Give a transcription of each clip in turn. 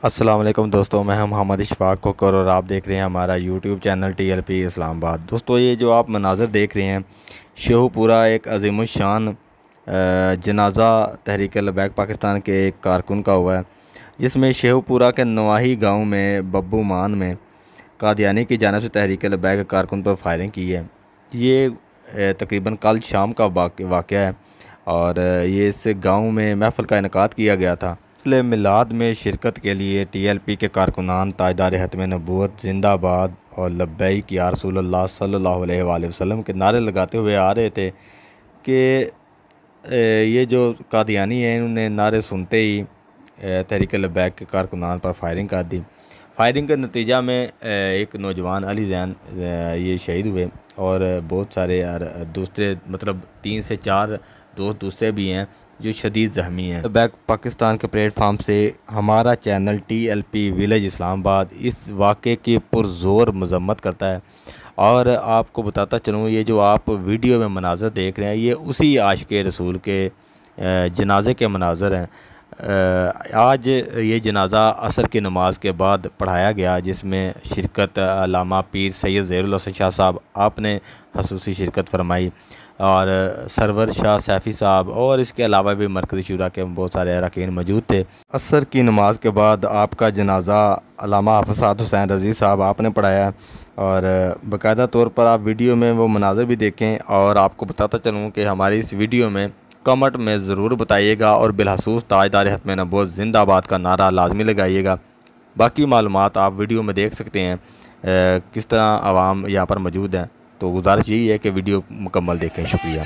अस्सलाम वालेकुम दोस्तों, मैं हम मोहम्मद इशफाक कोकर और आप देख रहे हैं हमारा यूट्यूब चैनल TLP इस्लामाबाद। दोस्तों, ये जो आप मनाज़र देख रहे हैं, शेहूपुरा एक अज़ीमुश्शान जनाज़ा तहरीक लबैक पाकिस्तान के एक कारकुन का हुआ है, जिसमें शेहूपुरा के नवाही गांव में बब्बू मान में कादियानी की जानिब से तहरीक लबैक कारकुन पर फायरिंग की है। ये तकरीबन कल शाम का वाक़या है और ये इस गांव में महफ़िल का इनेकाद किया गया था। मिलाद में शिरकत के लिए TLP के कारकुनान ताजदार ख़त्म नबूवत जिंदाबाद और लब्बैक या रसूलल्लाह सल्लल्लाहु अलैहि वसल्लम के नारे लगाते हुए आ रहे थे कि ये जो कादियानी हैं, इन्होंने नारे सुनते ही तहरीक लबैक के कारकुनान पर फायरिंग कर दी। फायरिंग के नतीजा में एक नौजवान अली ज़ैन ये शहीद हुए और बहुत सारे दूसरे 3 से 4 दोस्त दूसरे भी हैं जो शदीद ज़ख्मी हैं। बैक पाकिस्तान के प्लेटफार्म से हमारा चैनल TLP विलेज इस्लामाबाद इस वाक़े की पुरज़ोर मज़म्मत करता है और आपको बताता चलूँ, ये जो आप वीडियो में मनाज़र देख रहे हैं, ये उसी आशिक़े रसूल के जनाजे के मनाज़र हैं। आज ये जनाज़ा असर की नमाज के बाद पढ़ाया गया, जिसमें शिरकत अल्लामा पीर सैयद ज़हीरुल हसन शाह साहब आपने खसूसी शिरकत फरमाई और सरवर शाह सैफ़ी साहब और इसके अलावा भी मरकज़ी शुरा के बहुत सारे अरकान मौजूद थे। असर की नमाज के बाद आपका जनाज़ा अल्लामा हाफ़िज़ साद हुसैन रज़ी साहब आपने पढ़ाया और बाकायदा तौर पर आप वीडियो में वो मनाज़र भी देखें। और आपको बताता चलूँ कि हमारी इस वीडियो में कमेंट में ज़रूर बताइएगा और बिलखसूस ताजदार ख़त्म नबूवत जिंदाबाद का नारा लाजमी लगाइएगा। बाकी मालूमात आप वीडियो में देख सकते हैं किस तरह आवाम यहाँ पर मौजूद है। तो गुजारिश यही है कि वीडियो मुकम्मल देखें। शुक्रिया।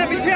पीछे